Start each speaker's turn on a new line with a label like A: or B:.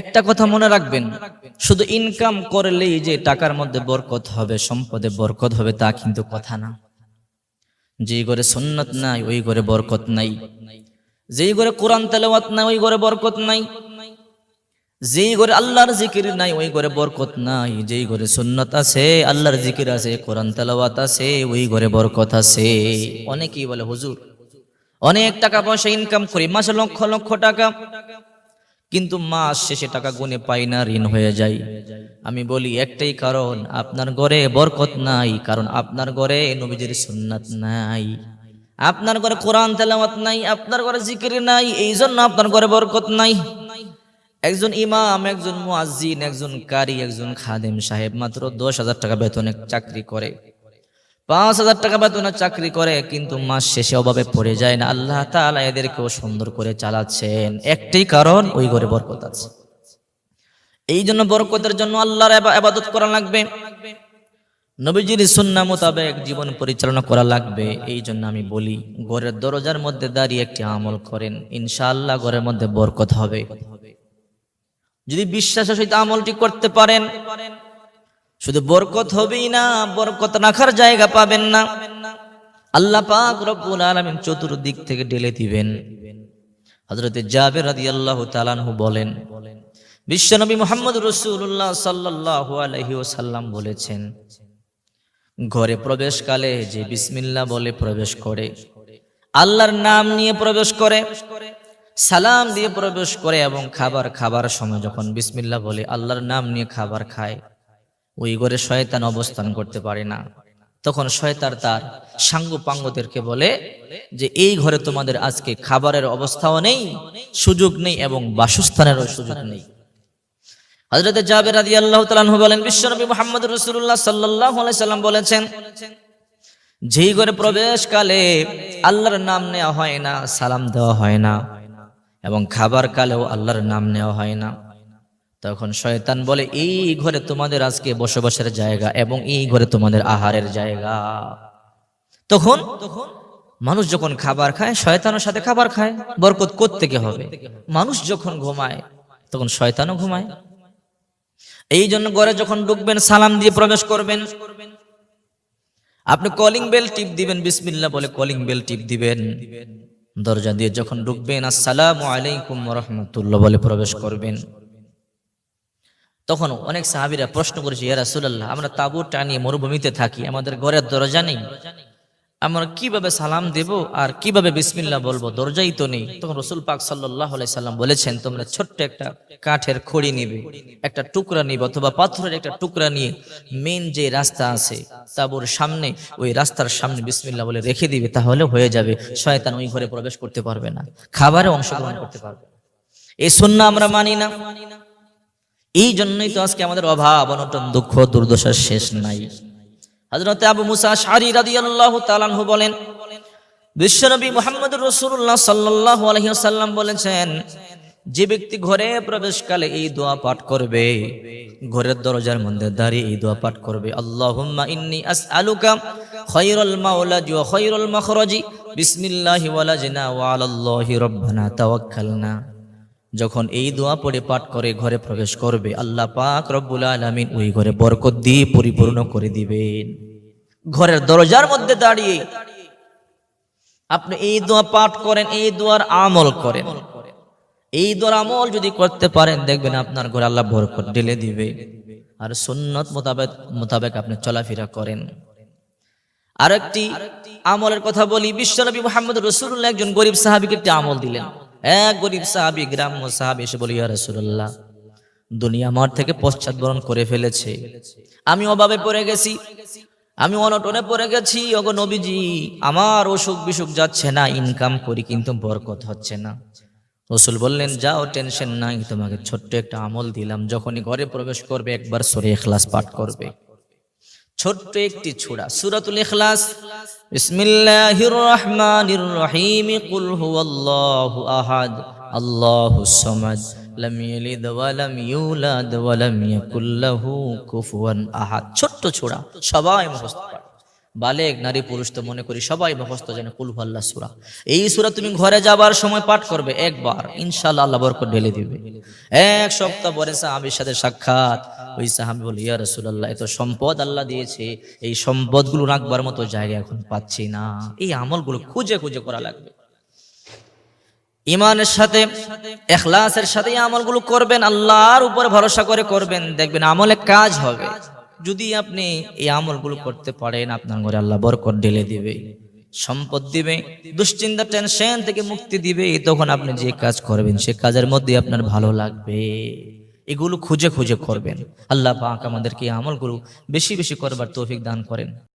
A: একটা কথা মনে রাখবেন, শুধু ইনকাম করলেই যে টাকার মধ্যে বরকত হবে, সম্পদে বরকত হবে তা কিন্তু কথা না। যেই ঘরে সুন্নাত নাই ওই ঘরে বরকত নাই, যেই ঘরে কোরআন তেলাওয়াত নাই ওই ঘরে বরকত নাই, যেই ঘরে আল্লাহর জিকির নাই ওই ঘরে বরকত নাই, যেই ঘরে সুন্নাত আছে, আল্লাহর জিকির আছে, কোরআন তেলাওয়াত আছে, ওই ঘরে বরকত আছে। অনেকেই বলে হুজুর অনেক টাকা পয়সা ইনকাম করি, মাসে লক্ষ লক্ষ টাকা, কিন্তু মাস শেষে টাকা গুনে পাই না, ঋণ হয়ে যায়। আমি বলি একটাই কারণ, আপনার ঘরে বরকত নাই, কারণ আপনার ঘরে নবীজির সুন্নাত নাই, আপনার ঘরে কোরআন তেলাওয়াত নাই, আপনার ঘরে জিকির নাই, এই জন্য আপনার ঘরে বরকত নাই। একজন ইমাম, একজন মুয়াজ্জিন, একজন কারি, একজন খাদেম সাহেব মাত্র 10,000 টাকা বেতনে চাকরি করে, 5,000 টাকা বেতনে চাকরি করে, কিন্তু মাস শেষে অভাবে পড়ে যায় না। আল্লাহ তাআলা এদেরকেও সুন্দর করে চালাচ্ছেন, একটাই কারণ ওই ঘরে বরকত আছে। এই জন্য বরকতের জন্য আল্লাহর ইবাদত করা লাগবে, নবীজির সুন্নাহ মোতাবেক জীবন পরিচালনা করা লাগবে। এই জন্য আমি বলি, ঘরের দরজার মধ্যে দাঁড়িয়ে একটি আমল করেন, ইনশাআল্লাহ ঘরের মধ্যে বরকত হবে। যদি বিশ্বাসের সহিত আমলটি করতে পারেন, শুধু বরকত হবেই না, বরকত রাখার জায়গা পাবেন না, আল্লাহ পাক রব্বুল আলামিন চতুর্দিক থেকে ঢেলে দিবেন। হযরত জাবের রাদিয়াল্লাহু তাআলা আনহু বলেন, বিশ্বনবী মুহাম্মদ রাসূলুল্লাহ সাল্লাল্লাহু আলাইহি ওয়াসাল্লাম বলেছেন, ঘরে প্রবেশকালে যে বিসমিল্লাহ বলে প্রবেশ করে, আল্লাহর নাম নিয়ে প্রবেশ করে, সালাম দিয়ে প্রবেশ করে, এবং খাবার সময় যখন বিসমিল্লাহ বলে আল্লাহর নাম নিয়ে খাবার খায়, ওই ঘরে শয়তান অবস্থান করতে পারে না। তখন শয়তান তার সাঙ্গপাঙ্গদেরকে বলে যে এই ঘরে তোমাদের আজকে খাবারের অবস্থাও নেই, সুযোগ নেই, এবং বাসস্থানেরও সুযোগ নেই। হযরত জাবের রাদিয়াল্লাহু তাআলা আনহু বলেন, বিশ্বনবী মুহাম্মদ রাসূলুল্লাহ সাল্লাল্লাহু আলাইহি সাল্লাম বলেছেন, যেই ঘরে প্রবেশকালে আল্লাহর নাম নেওয়া হয় না, সালাম দেওয়া হয় না, এবং খাবার কালেও আল্লাহর নাম নেওয়া হয় না, তখন শয়তান বলে এই ঘরে তোমাদের আজকে বসবাসের জায়গা, এবং এই ঘরে তোমাদের আহারের জায়গা। তখন মানুষ যখন খাবার খায়, শয়তানের সাথে খাবার খায়, বরকত কোত্থেকে হবে? মানুষ যখন ঘুমায় তখন শয়তানও ঘুমায়। এই জন্য ঘরে যখন ঢুকবেন সালাম দিয়ে প্রবেশ করবেন। আপনি কলিং বেল টিপ দিবেন, বিসমিল্লাহ বলে কলিং বেল টিপ দিবেন। দরজা দিয়ে যখন ঢুকবেন আসসালামু আলাইকুম ওয়া রাহমাতুল্লাহ বলে প্রবেশ করবেন। তখন অনেক সাহাবীরা প্রশ্ন করেছে, ইয়া রাসূলুল্লাহ, আমরা তাঁবু টানিয়ে মরুভূমিতে থাকি, আমাদের ঘরের দরজা নেই, আমরা কিভাবে সালাম দেব আর কিভাবে বিসমিল্লাহ বলবো, দরজাই তো নেই। তখন রাসূল পাক সাল্লাল্লাহু আলাইহি সাল্লাম বলেছেন, তোমরা ছোট্ট একটা কাঠের খড়ি নিবে, একটা টুকরা নিবে, অথবা পাথরের একটা টুকরা নিয়ে মেন যে রাস্তা আছে তাঁবুর সামনে, ওই রাস্তার সামনে বিসমিল্লাহ বলে রেখে দিবে, তাহলে হয়ে যাবে, শয়তান ওই ঘরে প্রবেশ করতে পারবে না, খাবারে অংশগ্রহণ করতে পারবে। এই সুন্নাহ আমরা মানি না, এই জন্যই তো আজকে আমাদের অভাব, অনটন, দুঃখ, দুর্দশার শেষ নাই। হযরত আবু মুসা আশআরী রাদিয়াল্লাহু তাআলা আনহু বলেন, বিশ্বনবী মুহাম্মদুর রাসূলুল্লাহ সাল্লাল্লাহু আলাইহি ওয়াসাল্লাম বলেছেন, যে ব্যক্তি ঘরে প্রবেশকালে এই দোয়া পাঠ করবে, ঘরের দরজার মধ্যে দাঁড়িয়ে এই দোয়া পাঠ করবে, আল্লাহুম্মা ইন্নী আসআলুকা খায়রাল মাওলাজি ওয়া খায়রাল মাখরাজি বিসমিল্লাহি ওয়ালাজনা ওয়া আলাল্লাহি রাব্বানা তাওয়াক্কালনা। যখন এই দোয়া পড়ে পাঠ করে ঘরে প্রবেশ করবে, আল্লাহ পাক রব্বুল আলামিন ওই ঘরে বরকত দিয়ে পরিপূর্ণ করে দিবেন। ঘরের দরজার মধ্যে দাঁড়িয়ে আপনি এই দোয়া পাঠ করেন, এই দোয়ার আমল করেন, এই দোয়ার আমল যদি করতে পারেন, দেখবেন আপনার ঘরে আল্লাহ বরকত ঢেলে দিবে। আর সুন্নাত মোতাবেক আপনি চলাফেরা করেন। আরেকটি আমলের কথা বলি, বিশ্বনবী মুহাম্মদ রাসূলুল্লাহ একজন গরীব সাহাবীকে একটি আমল দিলেন। এক গরীব সাহাবী, গ্রাম্য সাহাবী এসে বলে, ইয়া রাসূলুল্লাহ, দুনিয়া আমার থেকে পশ্চাৎবরণ করে ফেলেছে, আমি অভাবে পড়ে গেছি, আমি অনটনে পড়ে গেছি, ওগো নবীজি, আমার অসুখ বিসুখ যাচ্ছে না, ইনকাম করি কিন্তু বরকত হচ্ছে না। রাসূল বললেন, যাও, টেনশন নাই, তোমাকে ছোট্ট একটা আমল দিলাম, যখনই ঘরে প্রবেশ করবে একবার সূরা ইখলাস পাঠ করবে, ছোট্ট একটি সূরা, সূরাতুল ইখলাস। বিসমিল্লাহির রহমানির রহিম, কুল হুয়াল্লাহু আহাদ আল্লাহুস সামাদ লাম ইয়ালিদ ওয়া লাম ইউলাদ ওয়া লাম ইয়াকুল লাহু কুফুয়ান আহাদ। ছোট্ট সূরা, সবাই মুখস্থ পারে। বালেগ নারী পুরুষ তো মনে করি সবাই মুখস্থ জানে কুল হুয়াল্লাহ সূরা। এই সূরা তুমি ঘরে যাবার সময় পাঠ করবে একবার, ইনশাআল্লাহ আল্লাহ বরকত ঢেলে দিবে। এক সপ্তাহ পরে সাহাবীর সাথে সাক্ষাৎ, ওই সাহাবী বলে, ইয়া রাসূলুল্লাহ, এত সম্পদ আল্লাহ দিয়েছে, এই সম্পদগুলো রাখবার মতো জায়গা এখন পাচ্ছি না। এই আমলগুলো খুঁজে খুঁজে করা লাগবে। ইমানের সাথে ইখলাসের সাথে এই আমলগুলো করবেন, আল্লাহর উপর ভরসা করে করবেন, দেখবেন আমলে কাজ হবে। যদি আপনি এই আমলগুলো করতে পারেন, আপনার ঘরে আল্লাহ বরকত ঢেলে দিবে, সম্পদ দিবে, দুশ্চিন্তা টেনশন থেকে মুক্তি দিবে। তখন আপনি যে কাজ করবেন সে কাজের মধ্যে আপনার ভালো লাগবে। এগুলো খুঁজে খুঁজে করবেন। আল্লাহ পাক আমাদেরকে এই আমলগুলো বেশি বেশি করবার তৌফিক দান করেন।